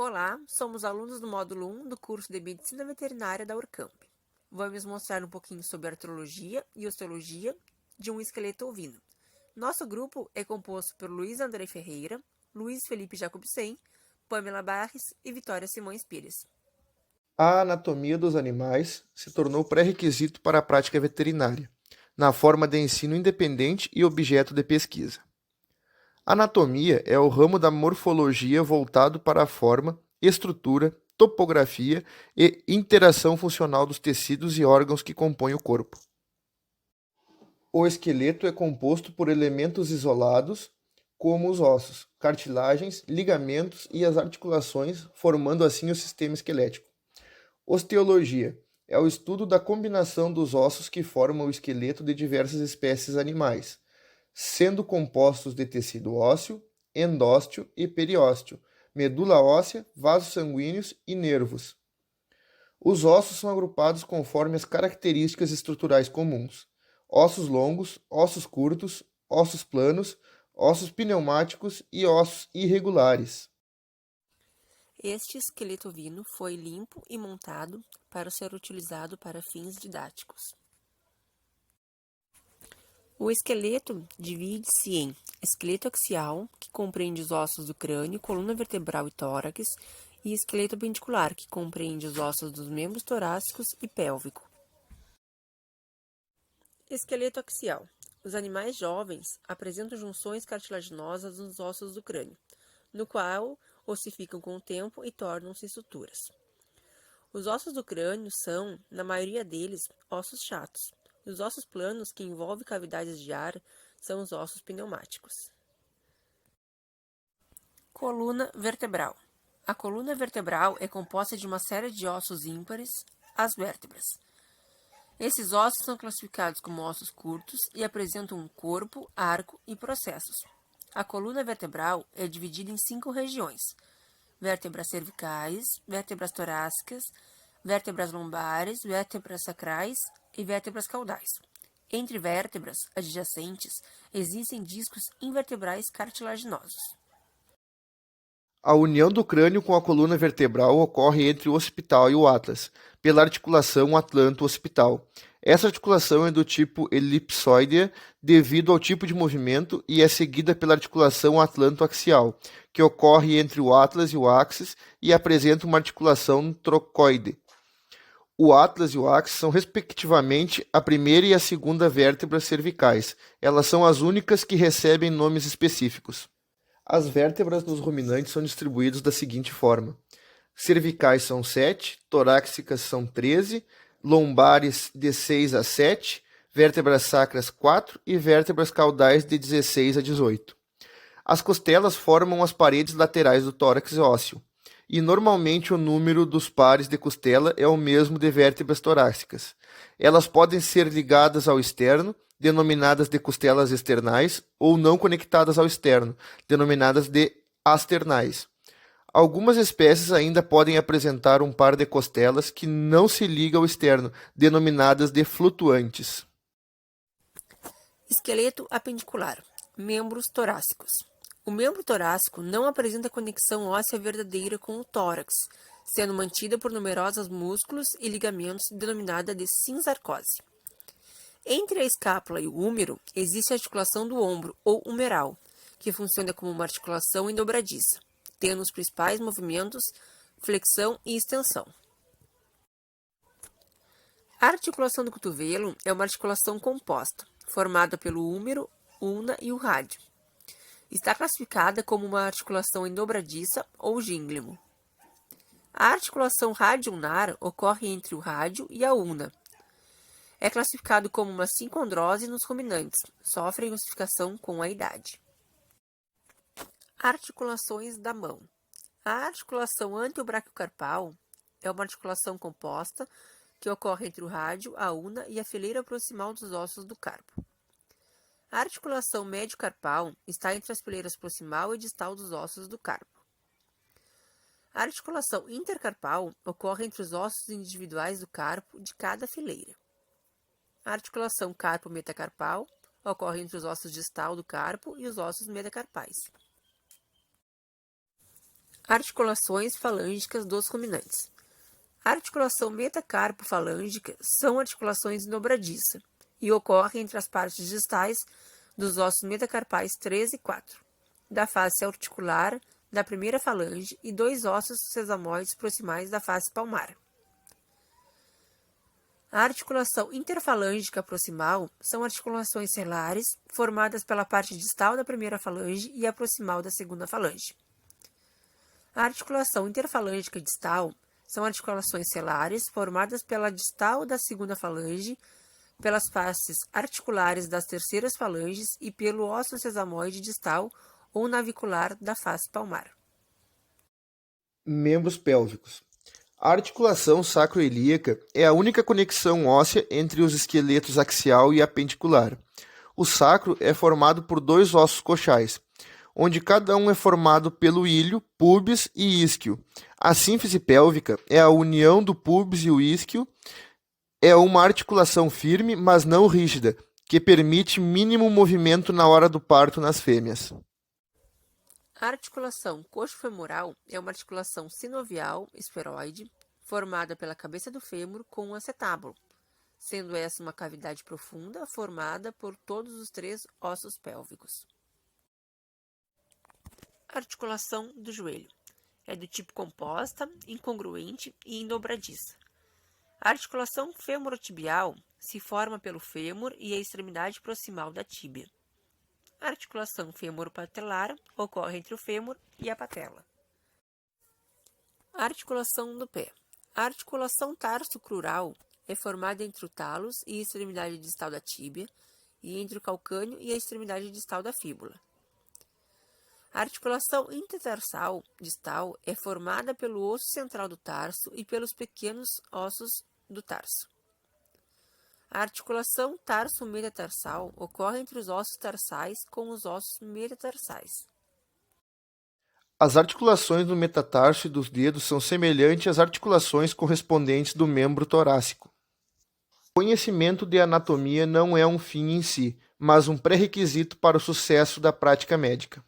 Olá, somos alunos do módulo 1 do curso de Medicina Veterinária da Urcamp. Vamos mostrar um pouquinho sobre a artrologia e osteologia de um esqueleto ovino. Nosso grupo é composto por Luiz André Ferreira, Luiz Felipe Jacobsen, Pamela Barres e Vitória Simões Pires. A anatomia dos animais se tornou pré-requisito para a prática veterinária, na forma de ensino independente e objeto de pesquisa. Anatomia é o ramo da morfologia voltado para a forma, estrutura, topografia e interação funcional dos tecidos e órgãos que compõem o corpo. O esqueleto é composto por elementos isolados, como os ossos, cartilagens, ligamentos e as articulações, formando assim o sistema esquelético. Osteologia é o estudo da combinação dos ossos que formam o esqueleto de diversas espécies animais, sendo compostos de tecido ósseo, endósteo e periósteo, medula óssea, vasos sanguíneos e nervos. Os ossos são agrupados conforme as características estruturais comuns: ossos longos, ossos curtos, ossos planos, ossos pneumáticos e ossos irregulares. Este esqueleto ovino foi limpo e montado para ser utilizado para fins didáticos. O esqueleto divide-se em esqueleto axial, que compreende os ossos do crânio, coluna vertebral e tórax, e esqueleto appendicular, que compreende os ossos dos membros torácicos e pélvico. Esqueleto axial. Os animais jovens apresentam junções cartilaginosas nos ossos do crânio, no qual ossificam com o tempo e tornam-se suturas. Os ossos do crânio são, na maioria deles, ossos chatos. Os ossos planos, que envolvem cavidades de ar, são os ossos pneumáticos. Coluna vertebral. A coluna vertebral é composta de uma série de ossos ímpares, as vértebras. Esses ossos são classificados como ossos curtos e apresentam um corpo, arco e processos. A coluna vertebral é dividida em 5 regiões: vértebras cervicais, vértebras torácicas, vértebras lombares, vértebras sacrais e vértebras caudais. Entre vértebras adjacentes, existem discos invertebrais cartilaginosos. A união do crânio com a coluna vertebral ocorre entre o occipital e o atlas, pela articulação atlanto-occipital. Essa articulação é do tipo elipsoidea devido ao tipo de movimento e é seguida pela articulação atlanto-axial, que ocorre entre o atlas e o axis e apresenta uma articulação trocoide. O atlas e o axis são, respectivamente, a primeira e a segunda vértebras cervicais. Elas são as únicas que recebem nomes específicos. As vértebras nos ruminantes são distribuídas da seguinte forma: cervicais são 7, torácicas são 13, lombares de 6 a 7, vértebras sacras 4 e vértebras caudais de 16 a 18. As costelas formam as paredes laterais do tórax ósseo, e normalmente o número dos pares de costela é o mesmo de vértebras torácicas. Elas podem ser ligadas ao externo, denominadas de costelas externais, ou não conectadas ao externo, denominadas de asternais. Algumas espécies ainda podem apresentar um par de costelas que não se liga ao externo, denominadas de flutuantes. Esqueleto apendicular. Membros torácicos. O membro torácico não apresenta conexão óssea verdadeira com o tórax, sendo mantida por numerosos músculos e ligamentos denominada de sinsarcose. Entre a escápula e o húmero, existe a articulação do ombro, ou humeral, que funciona como uma articulação em dobradiça, tendo os principais movimentos flexão e extensão. A articulação do cotovelo é uma articulação composta, formada pelo húmero, ulna e o rádio. Está classificada como uma articulação em dobradiça ou gínglimo. A articulação radio-ulnar ocorre entre o rádio e a ulna. É classificado como uma sincondrose nos ruminantes, sofrem ossificação com a idade. Articulações da mão. A articulação antiobrachiocarpal é uma articulação composta que ocorre entre o rádio, a ulna e a fileira proximal dos ossos do carpo. A articulação médio-carpal está entre as fileiras proximal e distal dos ossos do carpo. A articulação intercarpal ocorre entre os ossos individuais do carpo de cada fileira. A articulação carpo-metacarpal ocorre entre os ossos distal do carpo e os ossos metacarpais. Articulações falângicas dos ruminantes. A articulação metacarpo-falângica são articulações em dobradiça e ocorrem entre as partes distais dos ossos metacarpais 3 e 4, da face articular da primeira falange e 2 ossos sesamoides proximais da face palmar. A articulação interfalângica proximal são articulações selares formadas pela parte distal da primeira falange e a proximal da segunda falange. A articulação interfalângica distal são articulações selares formadas pela distal da segunda falange, pelas faces articulares das terceiras falanges e pelo osso sesamoide distal ou navicular da face palmar. Membros pélvicos. A articulação sacroiliaca é a única conexão óssea entre os esqueletos axial e apendicular. O sacro é formado por 2 ossos coxais, onde cada um é formado pelo ilho, pubis e isquio. A sínfise pélvica é a união do pubis e o isquio. É uma articulação firme, mas não rígida, que permite mínimo movimento na hora do parto nas fêmeas. A articulação coxofemoral é uma articulação sinovial esferoide formada pela cabeça do fêmur com um acetábulo, sendo essa uma cavidade profunda formada por todos os 3 ossos pélvicos. Articulação do joelho é do tipo composta, incongruente e em dobradiça. A articulação femorotibial se forma pelo fêmur e a extremidade proximal da tíbia. A articulação femoropatelar ocorre entre o fêmur e a patela. A articulação do pé. A articulação tarso-crural é formada entre o talos e a extremidade distal da tíbia e entre o calcâneo e a extremidade distal da fíbula. A articulação intertarsal distal é formada pelo osso central do tarso e pelos pequenos ossos do tarso. A articulação tarso-metatarsal ocorre entre os ossos tarsais com os ossos metatarsais. As articulações do metatarso e dos dedos são semelhantes às articulações correspondentes do membro torácico. O conhecimento de anatomia não é um fim em si, mas um pré-requisito para o sucesso da prática médica.